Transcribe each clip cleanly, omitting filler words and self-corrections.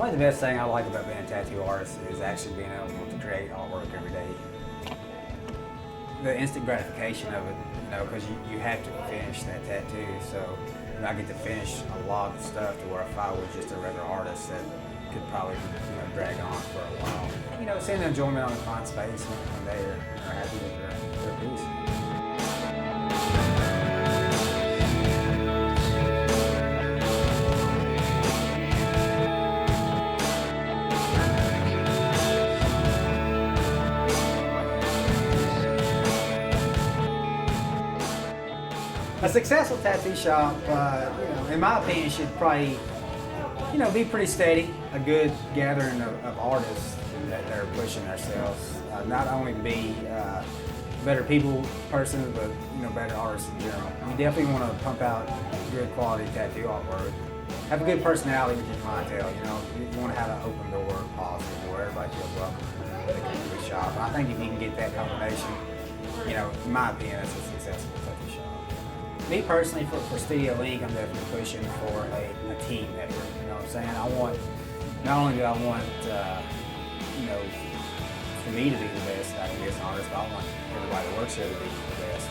Probably the best thing I like about being a tattoo artist is actually being able to create artwork every day. The instant gratification of it, because you have to finish that tattoo. So I get to finish a lot of stuff to where if I was just a regular artist that could probably drag on for a while. Seeing the enjoyment on the client's face when they are happy with their piece. A successful tattoo shop, in my opinion, should probably, be pretty steady. A good gathering of artists that are pushing themselves. Not only to be better people person, but better artists in general. You definitely want to pump out good quality tattoo artwork. Have a good personality with your clientele. You want to have an open door policy where everybody feels welcome to come to the shop. I think if you can get that combination, in my opinion, that's a successful tattoo shop. Me personally, for Studio Ink, I'm definitely pushing for a team effort. You know what I'm saying? Not only do I want, for me to be the best I can be as an artist, but I want everybody that works here to be the best.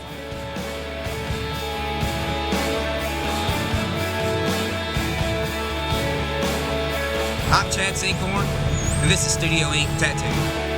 I'm Chad Sinkhorn, and this is Studio Ink Tattoo.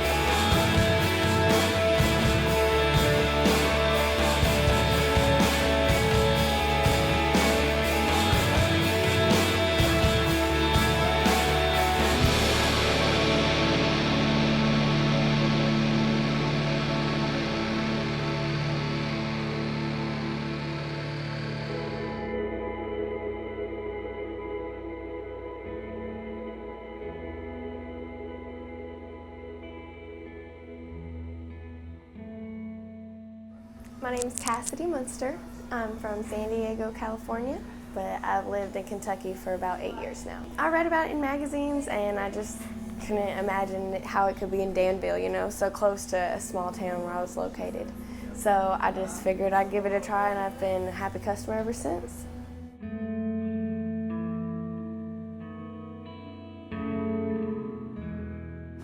My name is Cassidy Munster. I'm from San Diego, California, but I've lived in Kentucky for about 8 years now. I read about it in magazines and I just couldn't imagine how it could be in Danville, so close to a small town where I was located. So I just figured I'd give it a try and I've been a happy customer ever since.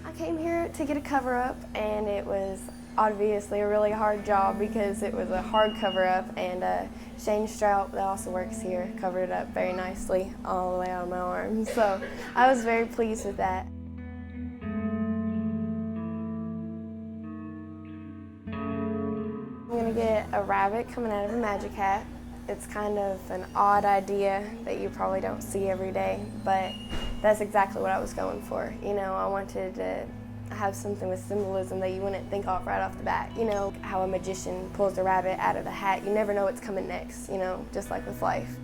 I came here to get a cover-up and it was obviously a really hard job because it was a hard cover-up, and Shane Strout, that also works here, covered it up very nicely all the way out of my arm. So I was very pleased with that. I'm going to get a rabbit coming out of a magic hat. It's kind of an odd idea that you probably don't see every day, but that's exactly what I was going for. I wanted to have something with symbolism that you wouldn't think of right off the bat. How a magician pulls a rabbit out of the hat. You never know what's coming next, just like with life.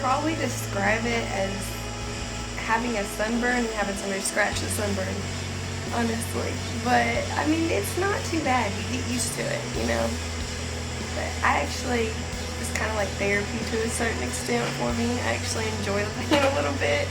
probably describe it as having a sunburn and having somebody scratch the sunburn, honestly. But, I mean, it's not too bad. You get used to it, you know? But I actually, it's kind of like therapy to a certain extent for me. I actually enjoy the pain a little bit.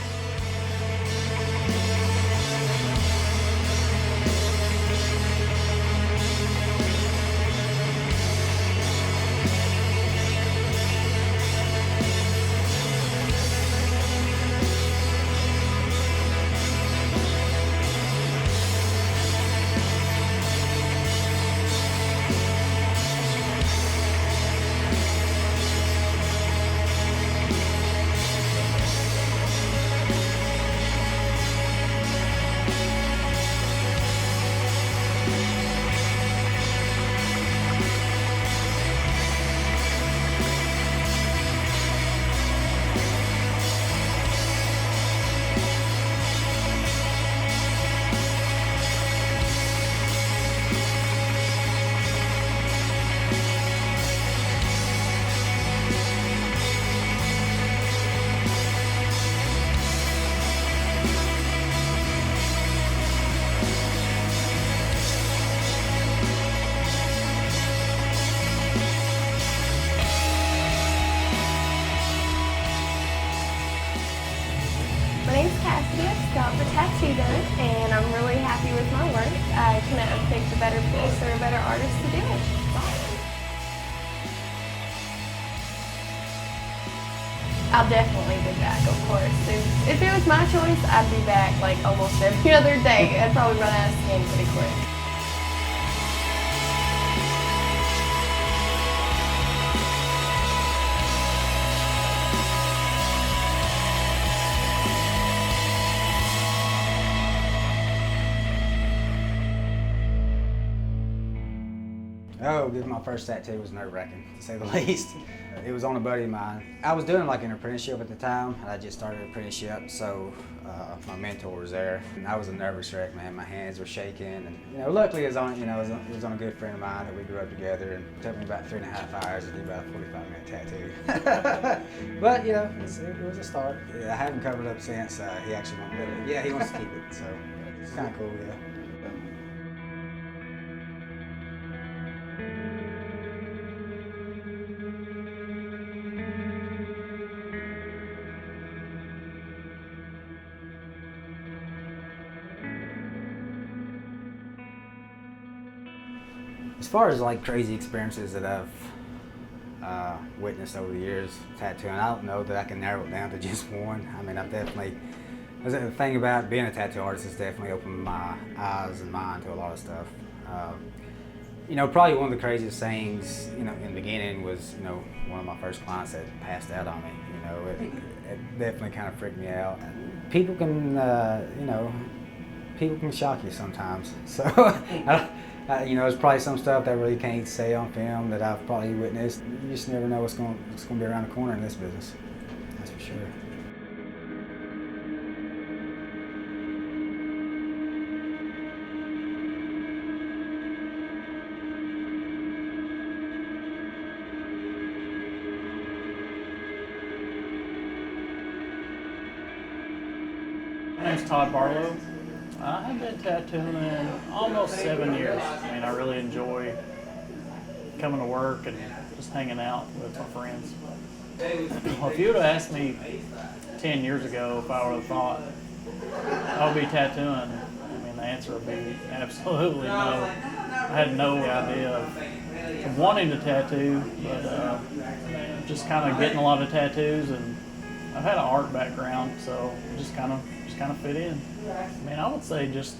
Got the tattoo done, and I'm really happy with my work. I couldn't have picked a better piece or a better artist to do it. I'll definitely be back, of course. If it was my choice, I'd be back like almost every other day. I'd probably run out of skin pretty quick. Oh, this my first tattoo was nerve-wracking, to say the least. It was on a buddy of mine. I was doing like an apprenticeship at the time, and I just started an apprenticeship, so my mentor was there. And I was a nervous wreck, man. My hands were shaking, and luckily it was on, it was on a good friend of mine that we grew up together, and it took me about 3.5 hours to do about a 45-minute tattoo. But it was a start. Yeah, I haven't covered up since. He actually won't let it. Yeah, he wants to keep it, so it's kind of cool, yeah. As far as like crazy experiences that I've witnessed over the years tattooing, I don't know that I can narrow it down to just one. I mean, the thing about being a tattoo artist has definitely opened my eyes and mind to a lot of stuff. Probably one of the craziest things, in the beginning was, one of my first clients that passed out on me. It definitely kind of freaked me out. People can, people can shock you sometimes. So, there's probably some stuff that I really can't say on film that I've probably witnessed. You just never know what's going to be around the corner in this business. That's for sure. My name's Todd Barlow. I've been tattooing almost 7 years. I mean, I really enjoy coming to work and just hanging out with my friends. Well, if you would have asked me 10 years ago if I would have thought I would be tattooing, I mean, the answer would be absolutely no. I had no idea of wanting to tattoo, but just kind of getting a lot of tattoos, and I've had an art background, so just kind of fit in. I mean, I would say just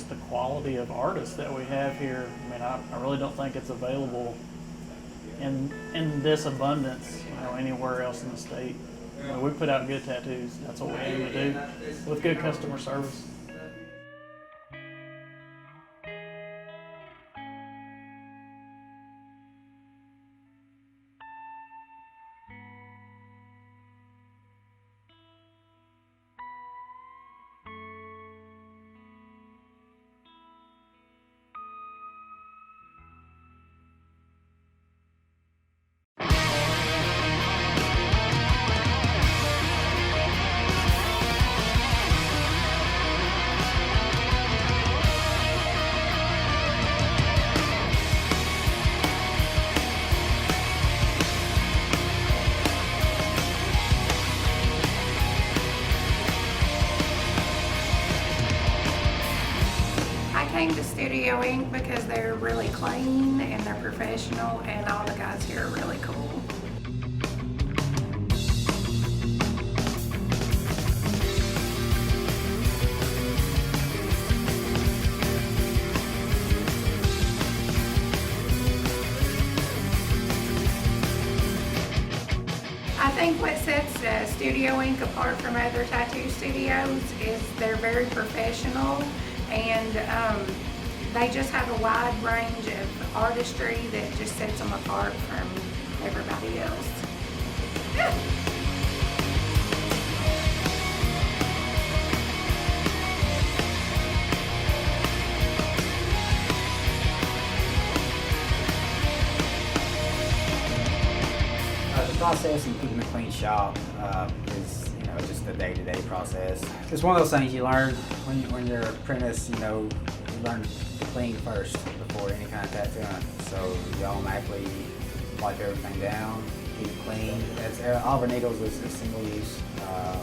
the quality of artists that we have here. I mean, I really don't think it's available in this abundance, anywhere else in the state. We put out good tattoos. That's what we aim to do with good customer service. Studio Ink because they're really clean and they're professional, and all the guys here are really cool. I think what sets Studio Ink apart from other tattoo studios is they're very professional, and they just have a wide range of artistry that just sets them apart from everybody else. The process in keeping a clean shop is, just a day-to-day process. It's one of those things you learn when you're an apprentice. You learn to clean first before any kind of tattooing. So you automatically wipe everything down, keep it clean. All of our needles is single use.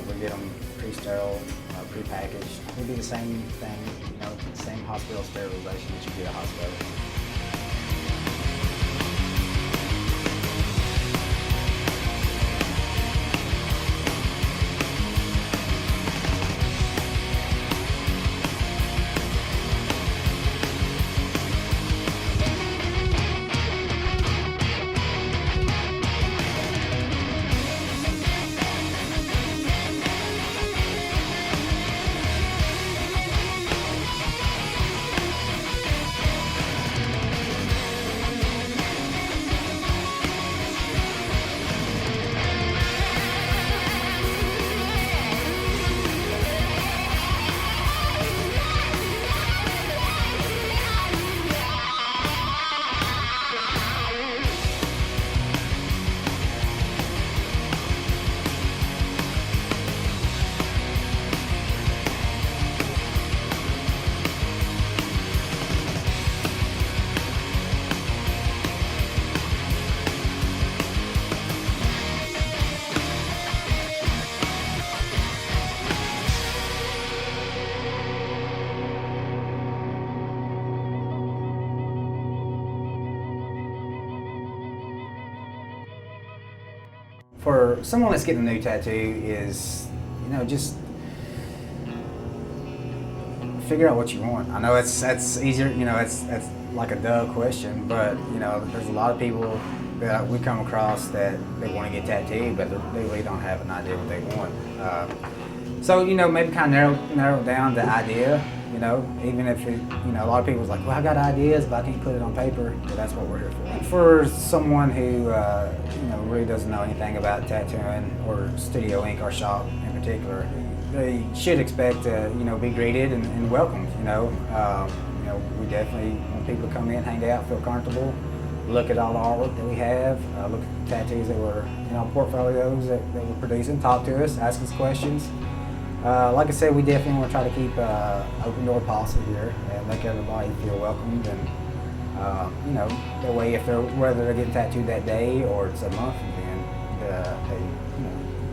We get them pre-sterile, pre-packaged. We do the same thing, the same hospital sterilization that you get at a hospital. For someone that's getting a new tattoo is, just figure out what you want. I know that's easier, that's like a duh question, but there's a lot of people that we come across that they want to get tattooed, but they really don't have an idea what they want. So maybe kind of narrow down the idea. Even if a lot of people's like, well, I got ideas, but I can't put it on paper. But that's what we're here for. For someone who really doesn't know anything about tattooing or Studio Ink, our shop in particular, they should expect to be greeted and welcomed. We definitely want people to come in, hang out, feel comfortable, look at all the artwork that we have, look at the tattoos that we're portfolios that we're producing, talk to us, ask us questions. Like I said, we definitely want to try to keep open door policy here and make everybody feel welcomed, and that way, whether they're getting tattooed that day or it's a month event,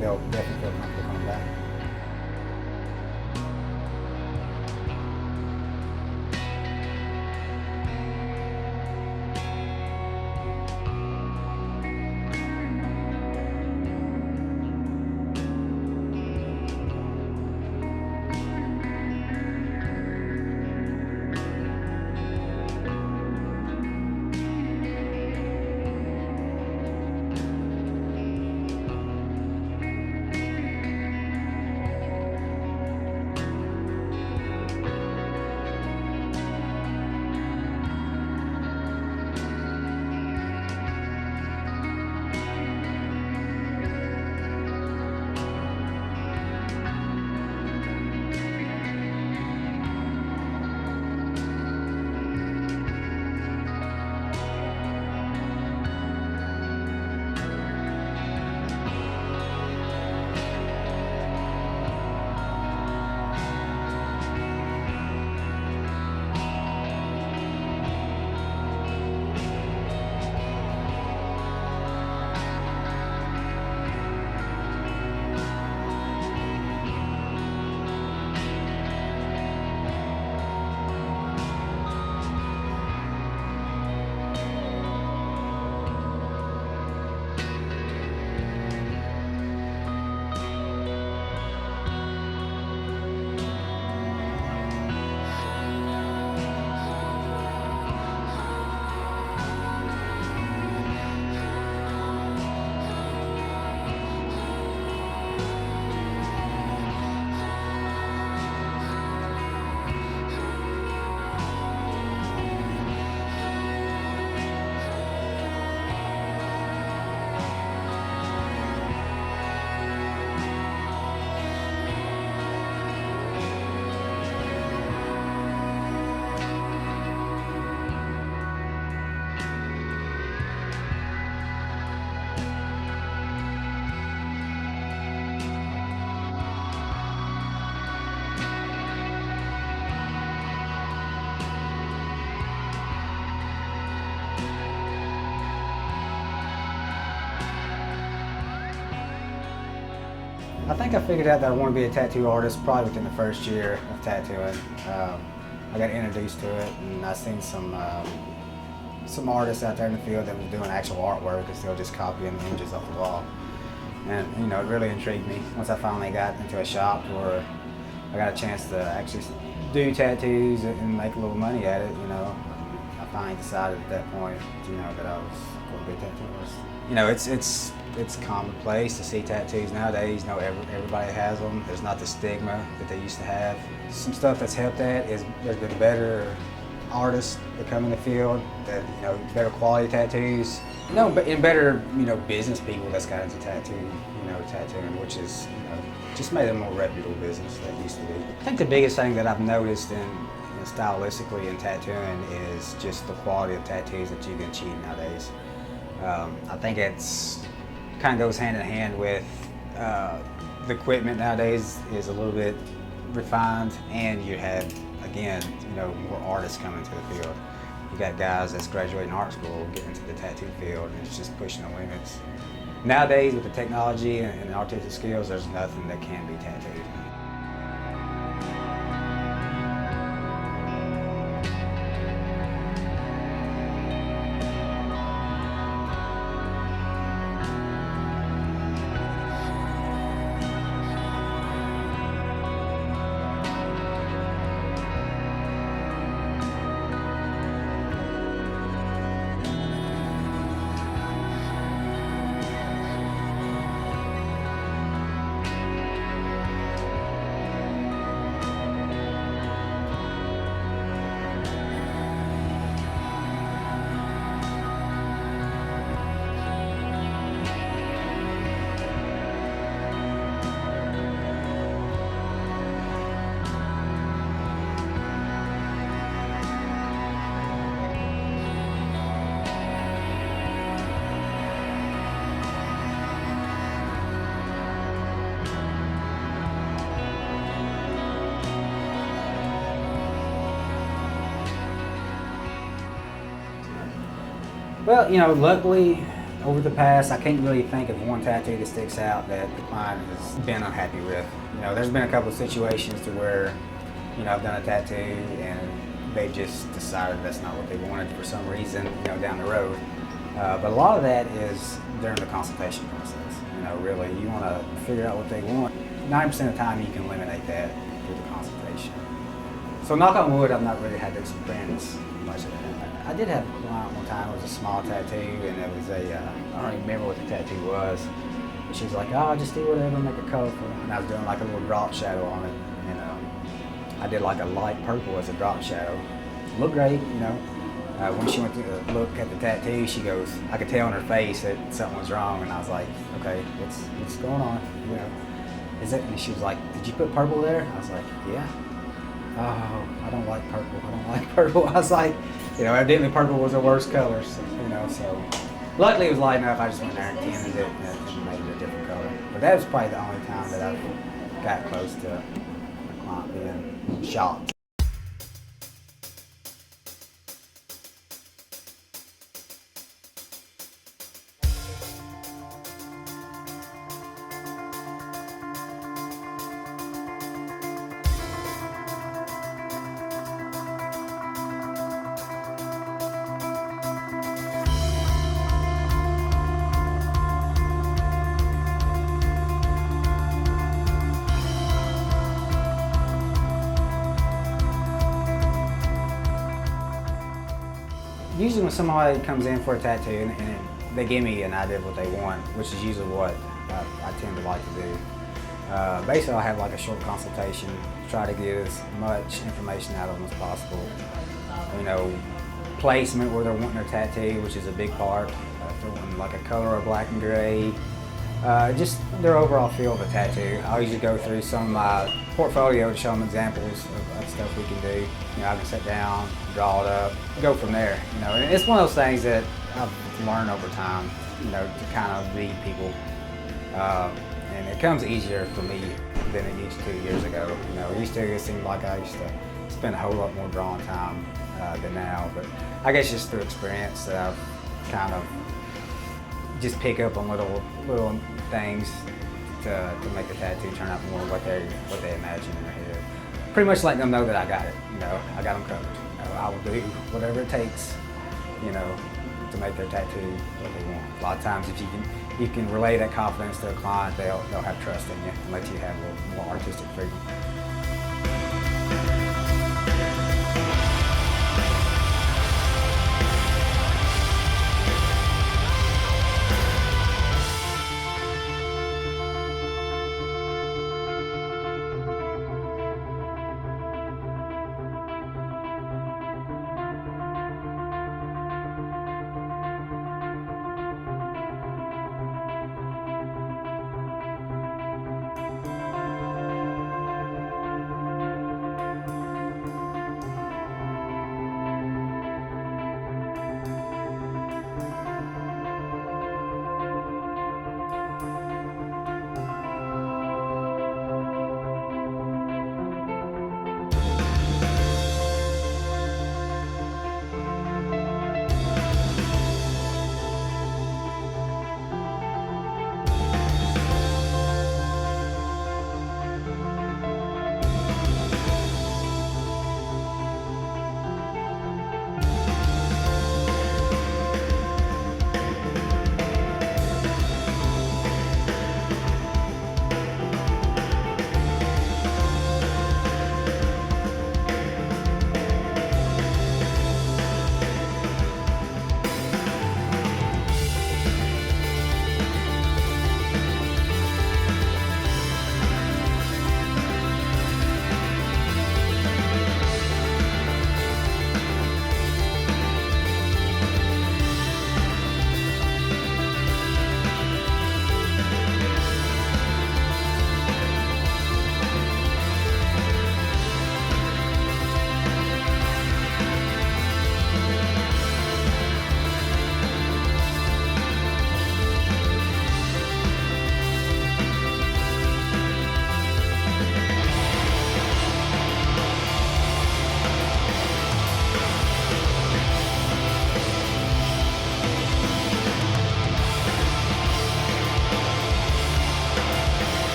they'll definitely feel comfortable coming back. I think I figured out that I want to be a tattoo artist probably within the first year of tattooing. I got introduced to it, and I seen some artists out there in the field that was doing actual artwork instead of just copying images off the wall. And you know, it really intrigued me. Once I finally got into a shop where I got a chance to actually do tattoos and make a little money at it, you know, I finally decided at that point, you know, that I was going to be a tattoo artist. You know, it's commonplace to see tattoos nowadays. You know, everybody has them. There's not the stigma that they used to have. Some stuff that's helped that is there's been better artists that come in the field, that, you know, better quality tattoos. No, but and better, you know, business people that's got into tattooing, which is, you know, just made it a more reputable business than it used to be. I think the biggest thing that I've noticed stylistically in tattooing is just the quality of tattoos that you can achieve nowadays. I think it's kind of goes hand in hand with the equipment nowadays is a little bit refined, and you have, again, you know, more artists coming to the field. You got guys that's graduating art school getting into the tattoo field, and it's just pushing the limits. Nowadays, with the technology and artistic skills, there's nothing that can't be tattooed. Well, you know, luckily, over the past, I can't really think of one tattoo that sticks out that the client has been unhappy with. You know, there's been a couple of situations to where, you know, I've done a tattoo and they just decided that's not what they wanted for some reason, you know, down the road. But a lot of that is during the consultation process. You know, really, you want to figure out what they want. 90% of the time, you can eliminate that through the consultation. So knock on wood, I've not really had to experience much of that. I did have a client one time. It was a small tattoo, and it was I don't even remember what the tattoo was. But she was like, "Oh, just do whatever, make it colorful." And I was doing like a little drop shadow on it, and I did like a light purple as a drop shadow. It looked great, you know. When she went to look at the tattoo, she goes, I could tell in her face that something was wrong, and I was like, "Okay, what's going on? You know, is it?" And she was like, "Did you put purple there?" I was like, "Yeah." "Oh, I don't like purple. I don't like purple." I was like, you know, evidently purple was the worst color, so, you know, so luckily it was light enough. I just went there and tinted it and made it a different color. But that was probably the only time that I got close to a client being shocked. Usually when somebody comes in for a tattoo and they give me an idea of what they want, which is usually what I tend to like to do. Basically, I have like a short consultation, try to get as much information out of them as possible. You know, placement where they're wanting their tattoo, which is a big part. If they're wanting like a color of black and gray, just their overall feel of a tattoo. I'll usually go through some of my portfolio to show them examples of stuff we can do. You know, I can sit down, draw it up, go from there. You know, and it's one of those things that I've learned over time. You know, to kind of read people, and it comes easier for me than it used to years ago. You know, it seemed like I used to spend a whole lot more drawing time than now. But I guess just through experience that I've kind of just pick up on little things to make the tattoo turn out more what they imagine in their head. Pretty much letting them know that I got it. You know, I got them covered. You know, I will do whatever it takes, you know, to make their tattoo what they want. A lot of times, if you can relay that confidence to a client, they'll have trust in you and let you have a little more artistic freedom.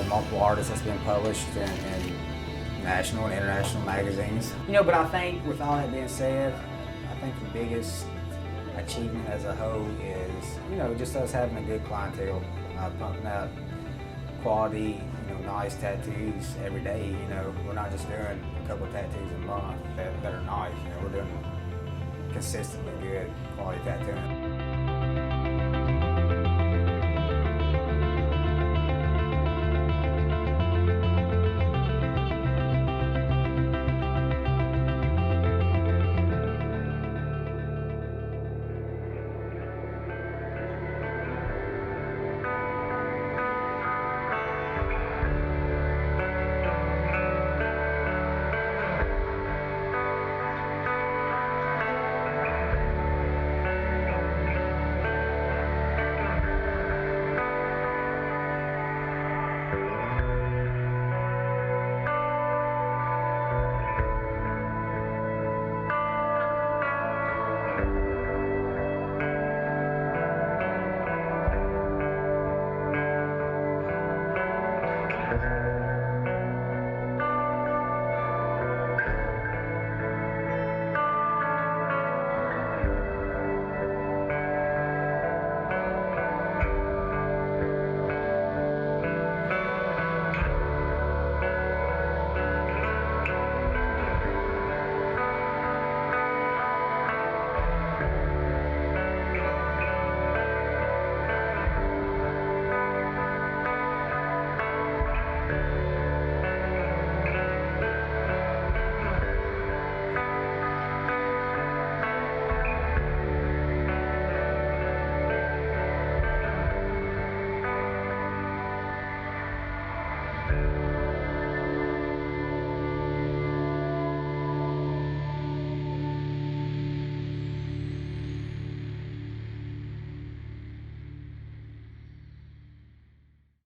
Multiple artists that's been published in national and international magazines. You know, but I think with all that being said, I think the biggest achievement as a whole is, you know, just us having a good clientele, pumping out quality, you know, nice tattoos every day. You know, we're not just doing a couple of tattoos a month that are nice. You know, we're doing consistently good quality tattooing.